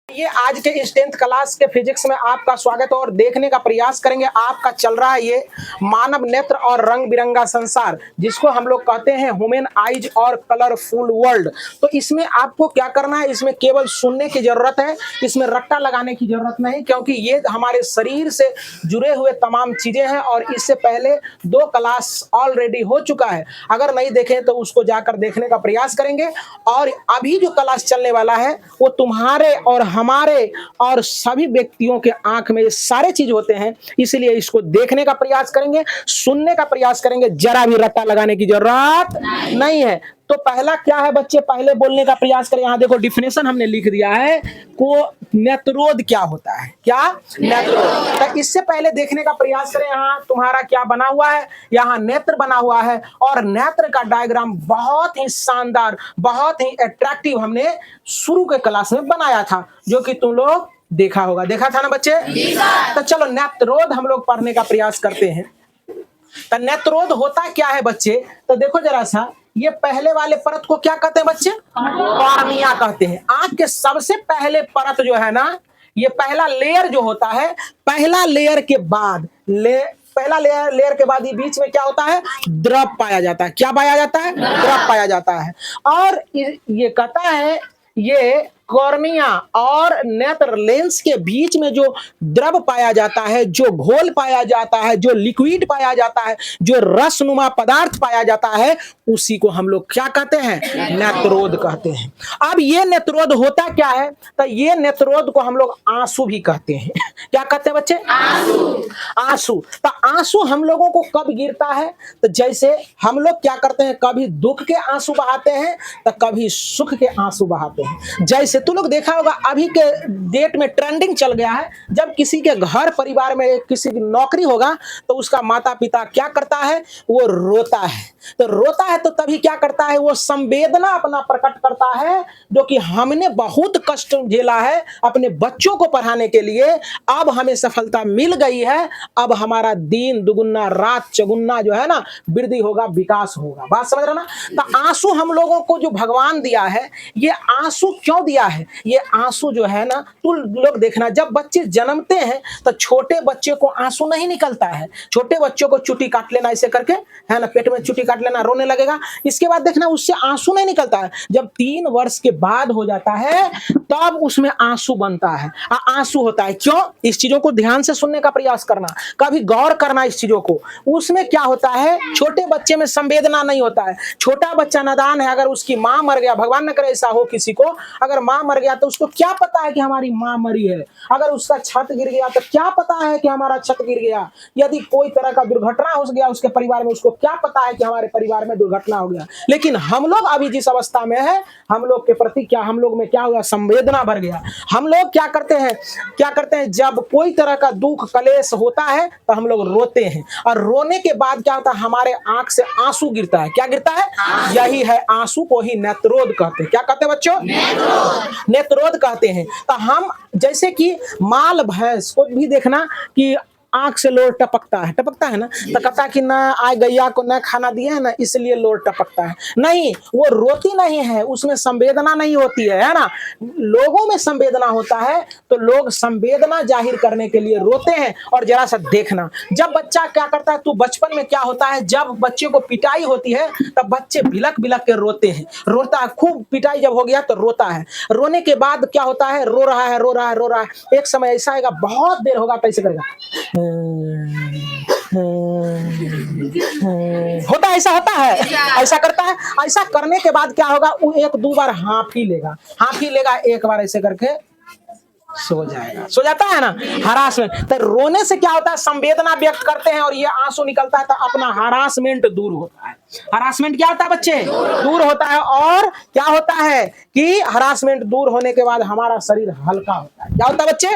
ये आज के इस 10th क्लास के फिजिक्स में आपका स्वागत है और देखने का प्रयास करेंगे। आपका चल रहा है ये मानव नेत्र और रंग बिरंगा संसार, जिसको हम लोग कहते हैं ह्यूमन आइज और कलरफुल वर्ल्ड। तो इसमें आपको क्या करना है, इसमें केवल सुनने की जरूरत है, इसमें रट्टा लगाने की जरूरत नहीं, क्योंकि ये हमारे शरीर से जुड़े हुए तमाम चीजें हैं और इससे पहले 2 क्लास ऑलरेडी हो चुका है। अगर नहीं देखें तो उसको जाकर देखने का प्रयास करेंगे। और अभी जो क्लास चलने वाला है वो तुम्हारे और हमारे और सभी व्यक्तियों के आंख में ये सारे चीज होते हैं, इसलिए इसको देखने का प्रयास करेंगे, सुनने का प्रयास करेंगे। जरा भी रट्टा लगाने की जरूरत नहीं है। तो पहला क्या है बच्चे, पहले बोलने का प्रयास करें। यहाँ देखो डिफिनेशन हमने लिख दिया है को नेत्रोद क्या होता है, क्या नेत्रोद। तो इससे पहले देखने का प्रयास करें। यहाँ तुम्हारा क्या बना हुआ है, यहाँ नेत्र बना हुआ है और नेत्र का डायग्राम बहुत ही शानदार, बहुत ही अट्रैक्टिव हमने शुरू के क्लास में बनाया था, जो कि तुम लोग देखा होगा। देखा था ना बच्चे? तो चलो नेत्रोद हम लोग पढ़ने का प्रयास करते हैं। तो नेत्रोद होता क्या है बच्चे, तो देखो जरा सा, ये पहले वाले परत को क्या कहते हैं बच्चे? कॉर्निया कहते हैं। आंख के सबसे पहले परत जो है ना, ये पहला लेयर जो होता है, पहला लेयर के बाद पहला लेयर के बाद ये बीच में क्या होता है, द्रव पाया जाता है। क्या पाया जाता है? द्रव पाया जाता है। और ये कहता है ये कॉर्निया और नेत्र लेंस के बीच में जो द्रव पाया जाता है, जो घोल पाया जाता है, जो लिक्विड पाया जाता है, जो रसनुमा पदार्थ पाया जाता है, उसी को हम लोग क्या कहते हैं? नेत्रोद कहते हैं। अब ये नेत्रोद होता क्या है, तो ये नेत्रोद को हम लोग आंसू भी कहते हैं। क्या कहते हैं बच्चे? आंसू। तो आंसू हम लोगों को कब गिरता है, तो जैसे हम लोग क्या करते हैं, कभी दुख के आंसू बहाते हैं तो कभी सुख के आंसू बहाते हैं। जैसे तुम लोग देखा होगा अभी के डेट में ट्रेंडिंग चल गया है, जब किसी के घर परिवार में किसी की नौकरी होगा तो उसका माता पिता क्या करता है, वो रोता है। तो रोता है तो तभी क्या करता है, वो संवेदना अपना प्रकट करता है, जो कि हमने बहुत कष्ट झेला है अपने बच्चों को पढ़ाने के लिए, अब हमें सफलता मिल गई है, अब हमारा दिन दुगुना रात चौगुना जो है ना वृद्धि होगा, विकास होगा। बात समझ रहे ना? तो आंसू हम लोगों को जो भगवान दिया है, ये आंसू क्यों दिया है? ये आंसू जो है ना, तुम लोग देखना, जब बच्चे जन्मते हैं तो छोटे बच्चे को आंसू नहीं निकलता है। छोटे बच्चों को चुटी काट लेना ऐसे करके, है ना, पेट में चुटी काट लेना, रोने लगेगा। इसके बाद देखना उससे आंसू नहीं निकलता है। जब 3 वर्ष के बाद हो जाता है तब उसमें आंसू बनता है, आंसू होता है। क्यों? इस चीजों को ध्यान से सुनने का प्रयास करना, कभी गौर करना इस चीजों को। उसमें क्या होता है, छोटे बच्चे में संवेदना नहीं होता है। छोटा बच्चा नादान है, अगर उसकी मां मर गया, भगवान न करे ऐसा हो किसी को, अगर मां मर गया तो उसको क्या पता है कि हमारी मां मरी है। अगर उसका छत गिर गया तो क्या पता है कि हमारा छत गिर गया। यदि कोई तरह का दुर्घटना हो गया उसके परिवार में, उसको क्या पता है कि हमारे परिवार में दुर्घटना हो गया। लेकिन हम लोग अभी जिस अवस्था में है, हम लोग के प्रति क्या, हम लोग में क्या हुआ, संवेदना भर गया। हम लोग क्या करते हैं, जब कोई तरह का दुख कलेश होता है तो हम लोग रोते हैं, और रोने के बाद क्या होता है, हमारे आंख से आंसू गिरता है। क्या गिरता है? यही है आंसू को ही नेत्रोद कहते हैं। क्या कहते हैं बच्चों? नेत्रोद कहते हैं। तो हम जैसे कि माल भैंस को भी देखना कि आंख से लोर टपकता है ना, तो कहता है कि ना आय गैया को ना खाना दिया है ना, इसलिए लोर टपकता है। नहीं, वो रोती नहीं है, उसमें संवेदना नहीं होती है ना। लोगों में संवेदना होता है तो लोग संवेदना जाहिर करने के लिए रोते हैं। और जरा सा देखना, जब बच्चा क्या करता है, तो बचपन में क्या होता है, जब बच्चे को पिटाई होती है तब बच्चे बिलक बिलक के रोते हैं, रोता है खूब। पिटाई जब हो गया तो रोता है। रोने के बाद क्या होता है, रो रहा है। एक समय ऐसा आएगा, बहुत देर होगा तो ऐसे करेगा, होता है, ऐसा होता है, ऐसा करता है। ऐसा करने के बाद क्या होगा, वो 1-2 बार हाँफी लेगा, एक बार ऐसे करके सो जाता है ना। हरासमेंट, तो रोने से क्या होता है, संवेदना व्यक्त करते हैं और ये आंसू निकलता है तो अपना हरासमेंट दूर होता है। हरासमेंट क्या होता है बच्चे? दूर होता है। और क्या होता है कि हरासमेंट दूर होने के बाद हमारा शरीर हल्का होता है। क्या होता है बच्चे?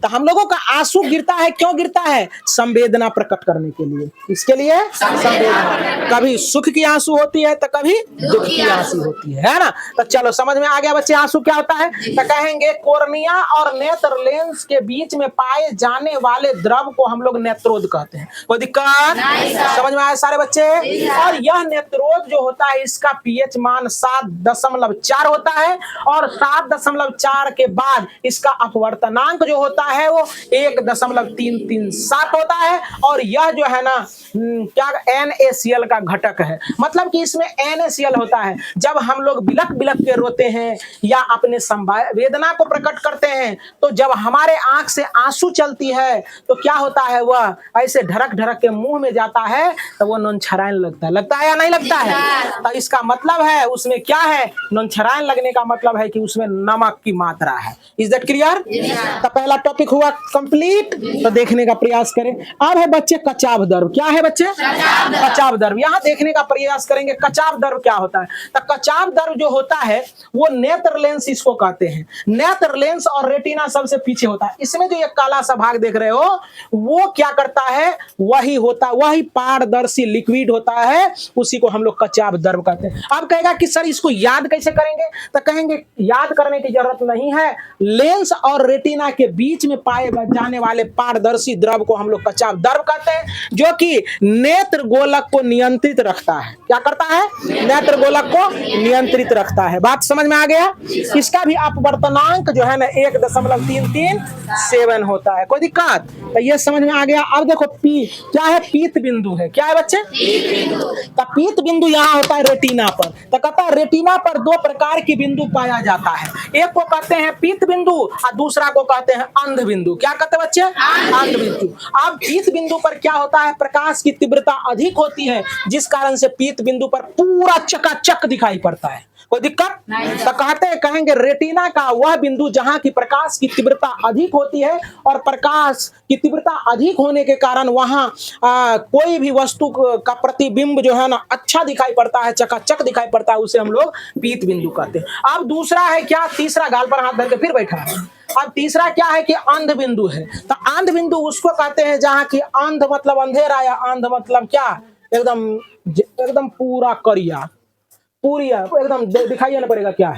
तो हम लोगों का आंसू गिरता है, क्यों गिरता है? संवेदना प्रकट करने के लिए। इसके लिए संवेदना, कभी सुख की आंसू होती है तो कभी दुख की आंसू होती है ना। तो चलो समझ में आ गया बच्चे, आंसू क्या होता है? तो कहेंगे कॉर्निया और नेत्र लेंस के बीच में पाए जाने वाले द्रव को हम लोग नेत्रोद कहते हैं। कोई दिक्कत? समझ में आया सारे बच्चे? और यह नेत्रोज जो होता है इसका पीएच मान 7.4 होता है और 7.4 के बाद इसका अपवर्तनांक जो होता है वो 1.337 होता है और यह जो है ना क्या NaCl का घटक है। मतलब कि इसमें NaCl होता है। जब हम लोग बिलक बिलक के रोते हैं या अपने वेदना को प्रकट करते हैं तो जब हमारे आंख से आंसू चलती है तो क्या होता है, वह ऐसे ढरक ढरक के मुंह में जाता है तो वो नोनछरायन लगता है या नहीं लगता है। तो इसका मतलब है उसमें क्या है, नोनछरायन लगने का मतलब है कि उसमें नमक की मात्रा है। Is that clear? तो पहला टॉपिक हुआ कंप्लीट। तो देखने का प्रयास करें। अब है बच्चे कचाव द्रव। क्या है बच्चे? कचाव द्रव। यहाँ देखने का प्रयास करेंगे कचाव द्रव क्या होता है। तो कचाव द्रव जो होता है वो नेत्र लेंस इसको कहते हैं। नेत्र लेंस और रेटिना सबसे पीछे होता है। इसमें जो ये काला सा भाग देख रहे हो वो क्या करता है, वही पारदर्शी लिक्विड होता है, उसी को हम लोग कचाव द्रव कहते हैं। अब कहेगा कि सर इसको याद कैसे करेंगे, तो कहेंगे याद करने की जरूरत नहीं है। लेंस और रेटिना के बीच में पाए जाने वाले पारदर्शी द्रव को हम लोग कचाव द्रव कहते हैं, जो कि नेत्र गोलक को नियंत्रित रखता है। क्या करता है? नेत्र गोलक को नियंत्रित रखता है। बात समझ में आ गया? इसका भी अपवर्तनांक जो है ना 1.337 होता है। कोई दिक्कत? तो ये समझ में आ गया। अब देखो क्या है, पीत बिंदु है। क्या है बच्चे? तो पीत बिंदु यहाँ होता है रेटिना पर। तो कहता है रेटिना पर दो प्रकार की बिंदु पाया जाता है। एक को कहते हैं पीत बिंदु और दूसरा को कहते हैं अंध बिंदु। क्या कहते हैं बच्चे? अंध बिंदु। अब पीत बिंदु पर क्या होता है, प्रकाश की तीव्रता अधिक होती है, जिस कारण से पीत बिंदु पर पूरा चकाचक दिखाई पड़ता है। कोई दिक्कत? तो कहेंगे रेटिना का वह बिंदु जहां की प्रकाश की तीव्रता अधिक होती है और प्रकाश की तीव्रता अधिक होने के कारण वहां कोई भी वस्तु का प्रतिबिंब जो है ना अच्छा दिखाई पड़ता है, चकाचक दिखाई पड़ता है, उसे हम लोग पीत बिंदु कहते हैं। अब दूसरा है क्या, तीसरा गाल पर हाथ धर के फिर बैठा है। अब तीसरा क्या है कि अंध बिंदु है। तो अंध बिंदु उसको कहते हैं जहां की अंध मतलब अंधेरा या अंध मतलब क्या, एकदम पूरा करिया पूरी एकदम दिखाई ना पड़ेगा क्या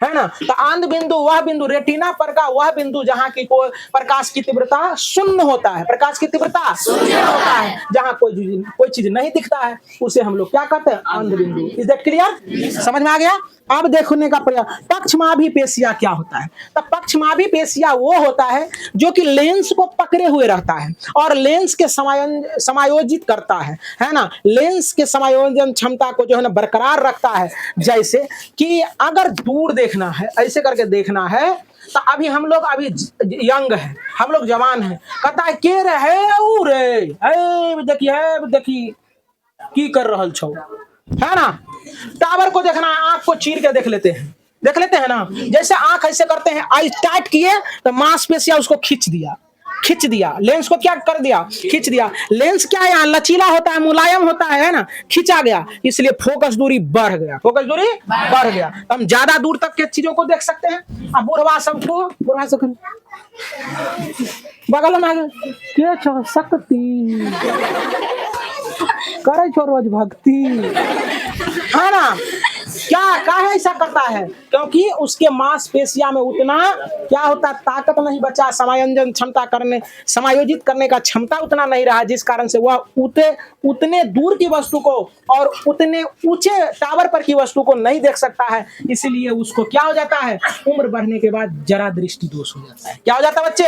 है ना। तो अंध बिंदु वह बिंदु, रेटिना पर का वह बिंदु जहां की कोई प्रकाश की तीव्रता शून्य होता है, प्रकाश की तीव्रता शून्य होता है, जहां कोई चीज नहीं दिखता है, उसे हम लोग क्या कहते हैं, अंध बिंदु। Is that clear? समझ में आ गया? अब देखने का प्रयास, पक्षमाभी पेशिया क्या होता है। तो पक्षमाभी पेशिया वो होता है जो कि लेंस को पकड़े हुए रहता है और लेंस के समायोजित करता है ना। लेंस के समायोजन क्षमता को जो है ना बरकरार रखता है। जैसे कि अगर दूर देखना है, ऐसे करके देखना है, तो अभी हम लोग अभी यंग है, हम लोग जवान है, कहता है के रे देखिए की कर रहल छौ, है ना। टावर को देखना है, आंख को चीर के देख लेते हैं ना। जैसे आंख ऐसे करते हैं, आई टाइट किए तो मांसपेशियां उसको खींच दिया, लेंस को क्या कर दिया, खींच दिया। लेंस क्या है, यहाँ लचीला होता है, मुलायम होता है ना, खींचा गया, इसलिए फोकस दूरी बढ़ गया। हम ज्यादा दूर तक के चीजों को देख सकते हैं। अब बुढ़वा सबको बगल में के छो शक्ति करे छो रोज भक्ति, है ना। क्या काहे ऐसा करता है, क्योंकि उसके मांसपेशिया में उतना क्या होता है, ताकत नहीं बचा, समायोजित करने का क्षमता उतना नहीं रहा, जिस कारण से वह उतने दूर की वस्तु को और उतने ऊंचे टावर पर की वस्तु को नहीं देख सकता है। इसलिए उसको क्या हो जाता है, उम्र बढ़ने के बाद जरा दृष्टि दोष हो जाता है। क्या हो जाता है बच्चे?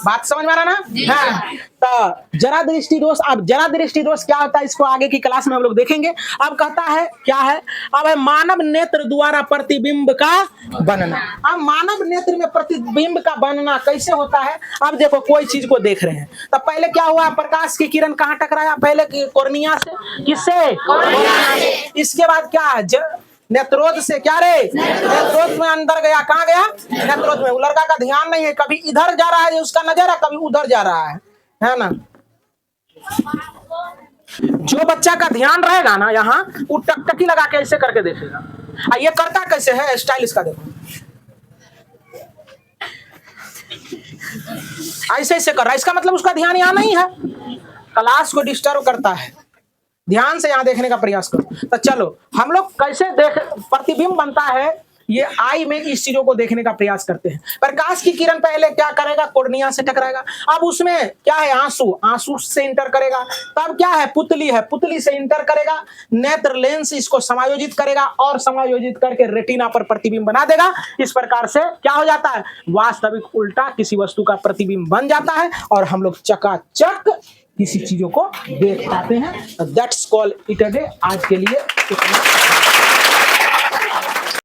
बात समझ में आ रहा ना? हाँ। तो जरा दृष्टि दोष, अब जरा दृष्टि दोष क्या होता है, इसको आगे की क्लास में हम लोग देखेंगे। अब कहता है क्या है, अब है मानव नेत्र द्वारा प्रतिबिंब का बनना। अब मानव नेत्र में प्रतिबिंब का बनना कैसे होता है। अब देखो कोई चीज को देख रहे हैं, तो पहले क्या हुआ, प्रकाश की किरण कहाँ टकराया, पहले कॉर्निया से, किससे, कॉर्निया से। इसके बाद क्या है, नेत्रोज से, क्या रे, नेत्रोज में अंदर गया, कहाँ गया, नेत्रोज में। लड़का का ध्यान नहीं है, कभी इधर जा रहा है उसका नजर, कभी उधर जा रहा है ना। जो बच्चा का ध्यान रहेगा ना यहाँ, वो टकटकी लगा के ऐसे करके देखेगा। ये करता कैसे है, स्टाइल इसका देखो, ऐसे कर रहा है, इसका मतलब उसका ध्यान यहाँ नहीं है, क्लास को डिस्टर्ब करता है। ध्यान से यहाँ देखने का प्रयास करो। तो चलो हम लोग कैसे प्रतिबिंब बनता है, ये आई में इस चीजों को देखने का प्रयास करते हैं। प्रकाश की किरण पहले क्या करेगा, कोर्निया से टकराएगा, अब उसमें क्या है, आंसू, आंसू से इंटर करेगा, तब क्या है, पुतली है, पुतली से इंटर करेगा, नेत्र लेंस इसको समायोजित करेगा और समायोजित करके रेटिना पर प्रतिबिंब बना देगा। इस प्रकार से क्या हो जाता है, वास्तविक उल्टा किसी वस्तु का प्रतिबिंब बन जाता है और हम लोग चकाचक किसी चीजों को देख पाते हैं। That's call it a day. आज के लिए इतना।